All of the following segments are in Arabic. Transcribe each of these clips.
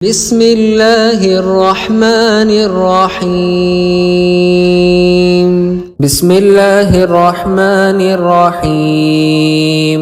بسم الله الرحمن الرحيم بسم الله الرحمن الرحيم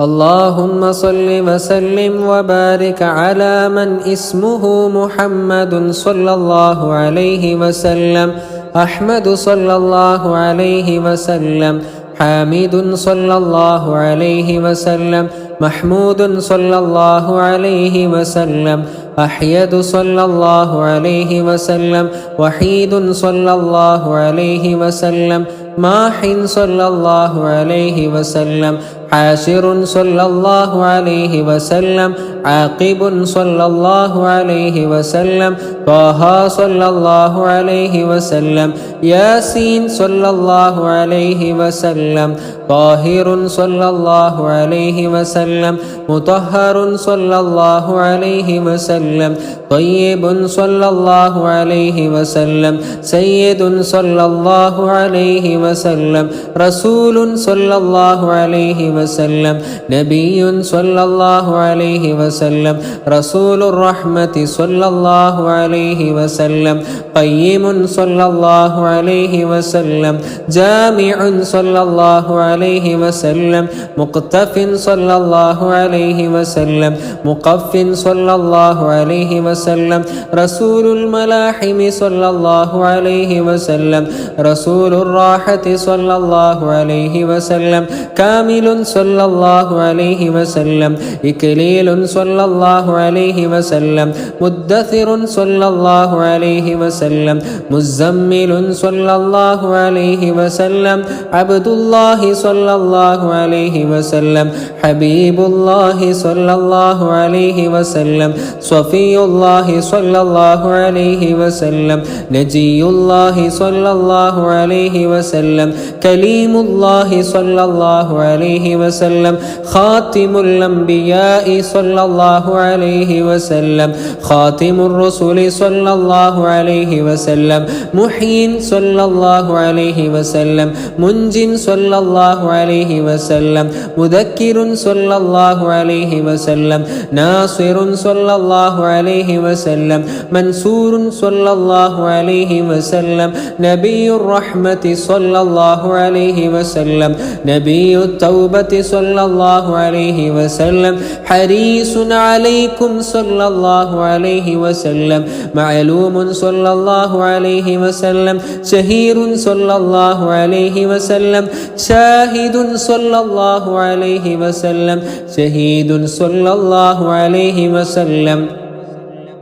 اللهم صل وسلم وبارك على من اسمه محمد صلى الله عليه وسلم أحمد صلى الله عليه وسلم حامد صلى الله عليه وسلم محمود صلى الله عليه وسلم أحيد صلى الله عليه وسلم وحيد صلى الله عليه وسلم ماح صلى الله عليه وسلم حاشر صلى الله عليه وسلم عاقب صلى الله عليه وسلم طه صلى الله عليه وسلم ياسين صلى الله عليه وسلم طاهر صلى الله عليه وسلم مطهر صلى الله عليه وسلم طيب صلى الله عليه وسلم سيد صلى الله عليه وسلم رسول صلى الله عليه وسلم نبي صلى الله عليه وسلم رسول الرحمة صلى الله عليه وسلم قيم صلى الله عليه وسلم جامع صلى الله عليه وسلم مقتف صلى الله عليه وسلم مقف صلى الله عليه وسلم رسول الملاحم صلى الله عليه وسلم رسول الراحة صلى الله عليه وسلم كامل صلى الله عليه وسلم إكليل صلى الله عليه وسلم مدثر صلى الله عليه وسلم مزمل صلى الله عليه وسلم عبد الله صلى الله عليه وسلم حبيب الله صلى الله عليه وسلم صفي الله صلى الله عليه وسلم نجي الله صلى الله عليه وسلم كليم الله صلى الله عليه وسلم خاتم الأنبياء صلى الله عليه وسلم خاتم الرسل صلى الله عليه وسلم محيي صلى الله عليه وسلم منج صلى الله عليه وسلم مذكر صلى الله عليه وسلم ناصر صلى الله عليه وسلم منصور صلى الله عليه وسلم نبي الرحمة صلى الله عليه وسلم نبي التوبة صلى الله عليه وسلم حريص عليكم صلى الله عليه وسلم معلوم صلى الله عليه وسلم شهير صلى الله عليه وسلم شاهد صلى الله عليه وسلم شهيد صلى الله عليه وسلم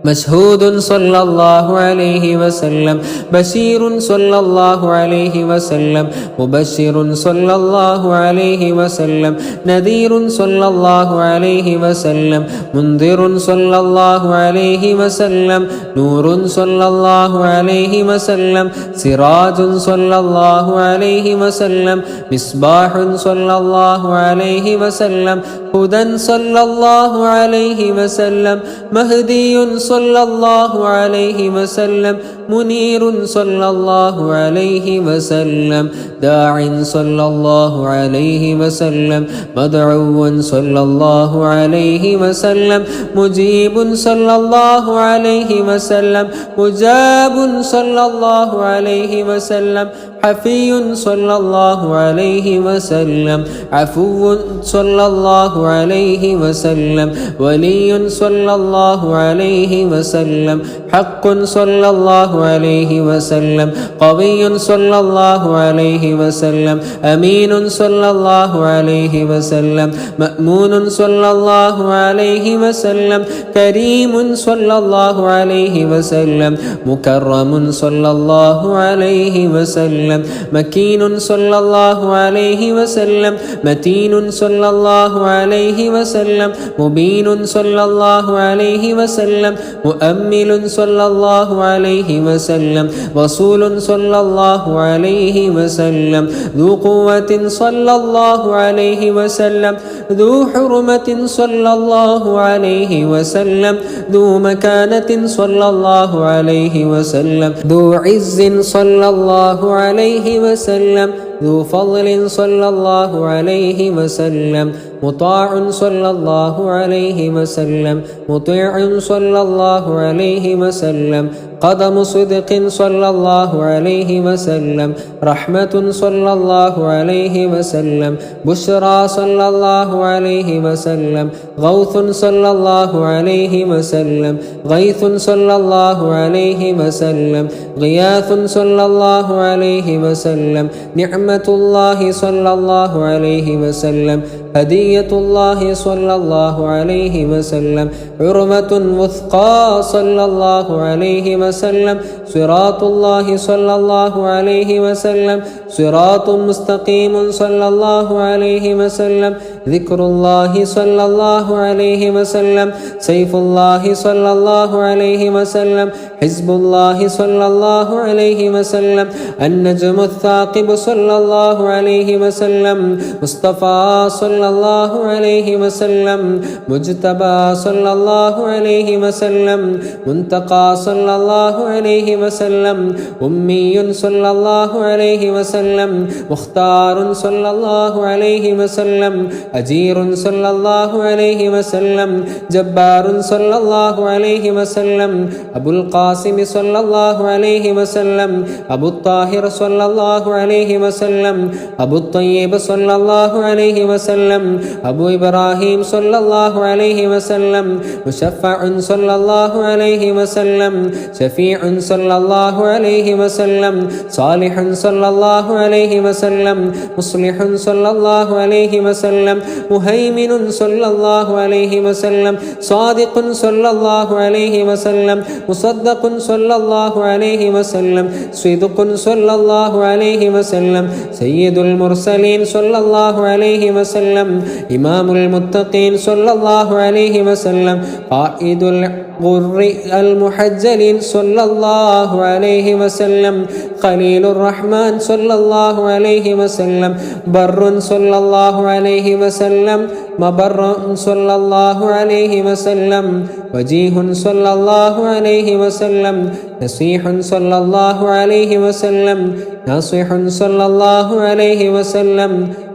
مشهود صلى الله عليه وسلم بشير صلى الله عليه وسلم مبشر صلى الله عليه وسلم نذير صلى الله عليه وسلم منذر صلى الله عليه وسلم نور صلى الله عليه وسلم سراج صلى الله عليه وسلم مصباح صلى الله عليه وسلم هدى صلى الله عليه وسلم مهدي صلى الله عليه وسلم منير صلى الله عليه وسلم داع صلى الله عليه وسلم مدعو صلى الله عليه وسلم مجيب صلى الله عليه وسلم مجاب صلى الله عليه وسلم حفي صلى الله عليه وسلم عفو صلى الله عليه وسلم ولي صلى الله عليه وسلم حق صلى الله عليه وسلم قوي صلى الله عليه وسلم أمين صلى الله عليه وسلم مأمون صلى الله عليه وسلم كريم صلى الله عليه وسلم مكرم صلى الله عليه وسلم مكين صلى الله عليه وسلم متين صلى الله عليه وسلم مبين صلى الله عليه وسلم مؤمل صلى الله عليه وسلم رسول صلى الله عليه وسلم ذو قوة صلى الله عليه وسلم ذو حرمة صلى الله عليه وسلم ذو مكانة صلى الله عليه وسلم ذو عز صلى الله عليه وسلم ذو فضل صلى الله عليه وسلم مطاع صلى الله عليه وسلم مطيع صلى الله عليه وسلم قدم صدق صلى الله عليه وسلم رحمة صلى الله عليه وسلم بشرى صلى الله عليه وسلم غوث صلى الله عليه وسلم غيث صلى الله عليه وسلم غياث صلى الله عليه وسلم نعمة الله صلى الله عليه وسلم هدية الله صلى الله عليه وسلم عروة وثقى صلى الله عليه وسلم صراط الله صلى الله عليه وسلم صراط مستقيم صلى الله عليه وسلم ذكر الله صلى الله عليه وسلم سيف الله صلى الله عليه وسلم حزب الله صلى الله عليه وسلم النجم الثاقب صلى الله عليه وسلم مصطفى صلى الله عليه وسلم مجتبى صلى الله عليه وسلم منتقى صلى الله عليه وسلم أمي صلى الله عليه وسلم مختار صلى الله عليه وسلم أجير صلى الله عليه وسلم جبار صلى الله عليه وسلم أبو القاسم صلى الله عليه وسلم أبو الطاهر صلى الله عليه وسلم أبو الطيب صلى الله عليه وسلم أبو إبراهيم صلى الله عليه وسلم مشفع صلى الله عليه وسلم شفيع صلى الله عليه وسلم صالح صلى الله عليه وسلم مصلح صلى الله عليه وسلم مهيمن صلى الله عليه وسلم صادق صلى الله عليه وسلم مصدق صلى الله عليه وسلم صدق صلى الله عليه وسلم سيد المرسلين صلى الله عليه وسلم إمام المتقين صلى الله عليه وسلم قائد الغر المحجلين صلى الله عليه وسلم خليل الرحمن صلى الله عليه وسلم بر صلى الله عليه وسلم مبر صلى الله عليه وسلم وجيه صلى الله عليه وسلم نصيح صلى الله عليه وسلم ناصح صلى الله عليه وسلم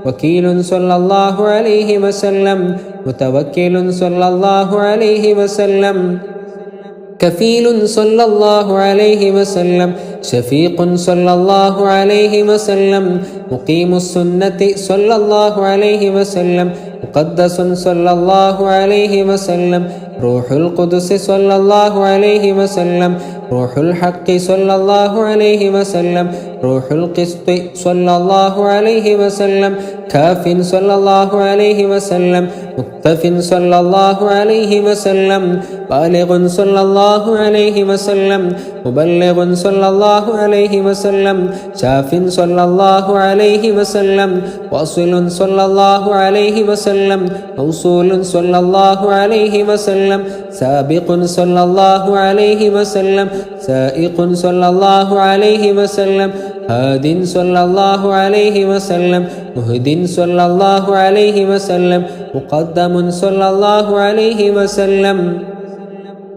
وكيل صلى الله عليه وسلم متوكل صلى الله عليه وسلم كفيل صلى الله عليه وسلم شفيق صلى الله عليه وسلم مقيم السنة صلى الله عليه وسلم مقدس صلى الله عليه وسلم روح القدس صلى الله عليه وسلم روح الحق صلى الله عليه وسلم روح القسط صلى الله عليه وسلم كاف صلى الله عليه وسلم مكتف صلى الله عليه وسلم بالغ صلى الله عليه وسلم مبلغ صلى الله عليه وسلم شاف صلى الله عليه وسلم واصل صلى الله عليه وسلم موصول صلى الله عليه وسلم سابق صلى الله عليه وسلم سائق صلى الله عليه وسلم هاد صلى الله عليه وسلم مهد صلى الله عليه وسلم مقدم صلى الله عليه وسلم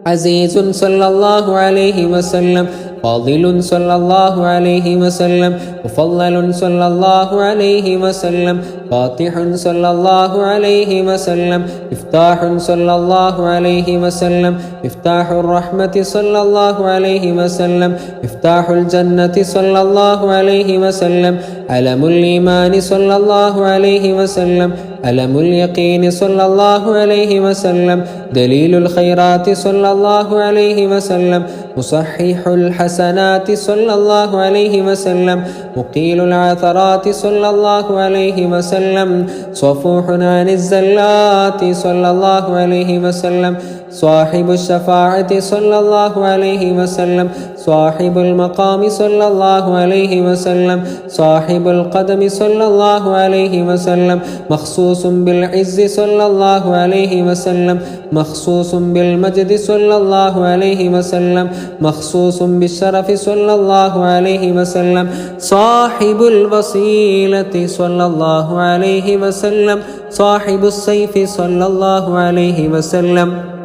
عزيز صلى الله عليه وسلم فاضل صلى الله عليه وسلم مفضل صلى الله عليه وسلم فاتح صلى الله عليه وسلم مفتاح صلى الله عليه وسلم مفتاح الرحمة صلى الله عليه وسلم مفتاح الجنة صلى الله عليه وسلم علم الإيمان صلى الله عليه وسلم علم اليقين صلى الله عليه وسلم دليل الخيرات صلى الله عليه وسلم مصحح الحسنات صلى الله عليه وسلم مقيل العثرات صلى الله عليه وسلم صفوح عن الزلات صلى الله عليه وسلم صاحب الشفاعة صلى الله عليه وسلم صاحب المقام صلى الله عليه وسلم صاحب القدم صلى الله عليه وسلم مخصوص بالعز صلى الله عليه وسلم مخصوص بالمجد صلى الله عليه وسلم مخصوص بالشرف صلى الله عليه وسلم صاحب الوسيلة صلى الله عليه وسلم صاحب السيف صلى الله عليه وسلم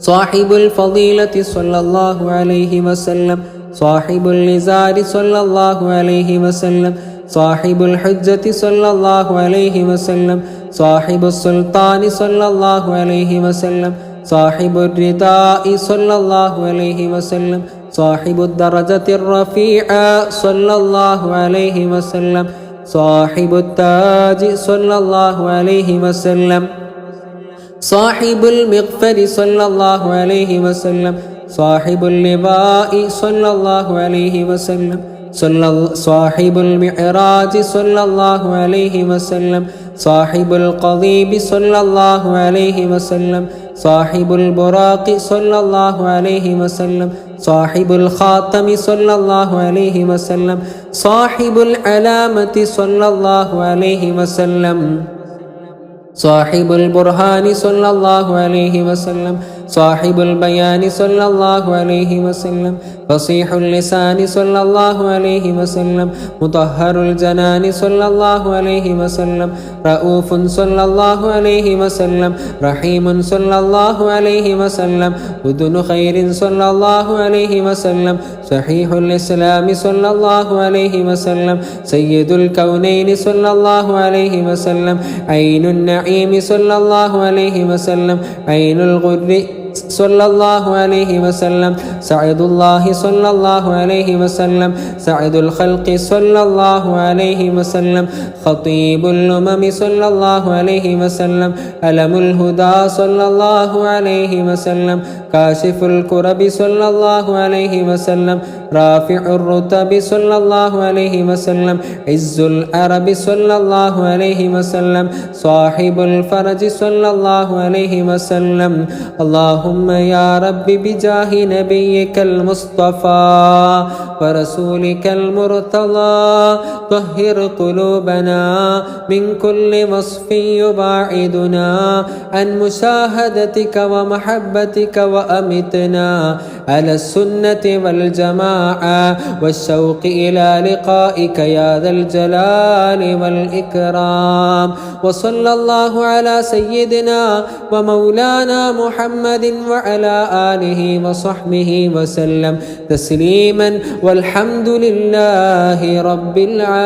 صاحب الفضيلة صلى الله عليه وسلم صاحب اللزار صلى الله عليه وسلم صاحب الحجة صلى الله عليه وسلم صاحب السلطان صلى الله عليه وسلم صاحب الرداء صلى الله عليه وسلم صاحب الدرجة الرفيعة صلى الله عليه وسلم صاحب التاج صلى الله عليه وسلم صاحب المغفر صلى الله عليه وسلم صاحب اللواء صلى الله عليه وسلم صاحب المعراج صلى الله عليه وسلم صاحب القضيب صلى الله عليه وسلم صاحب البراق صلى الله عليه وسلم صاحب الخاتم صلى الله عليه وسلم صاحب العلامة صلى الله عليه وسلم صاحب البرهان صلى الله عليه وسلم صاحب البيان صلى الله عليه وسلم فصيح اللسان صلى الله عليه وسلم مطهر الجنان صلى الله عليه وسلم رؤوف صلى الله عليه وسلم رحيم صلى الله عليه وسلم أذن خير صلى الله عليه وسلم صحيح الإسلام صلى الله عليه وسلم سيد الكونين صلى الله عليه وسلم عين النعيم صلى الله عليه وسلم عين الغر صلى الله عليه وسلم سعد الله صلى الله عليه وسلم سعد الخلق صلى الله عليه وسلم خطيب الأمم صلى الله عليه وسلم علم الهدى صلى الله عليه وسلم كاشف الكرب صلى الله عليه وسلم رافع الرتب صلى الله عليه وسلم عز العرب صلى الله عليه وسلم صاحب الفرج صلى الله عليه وسلم اللهم يا رب بجاه نبيك المصطفى ورسولك المرتضى طهر قلوبنا من كل وصف يباعدنا عن مشاهدتك ومحبتك وأمتنا على السنة والجماعة والشوق إلى لقائك يا ذا الجلال والإكرام وصلى الله على سيدنا ومولانا محمد وعلى آله وصحبه وسلم تسليما والحمد لله رب العالمين.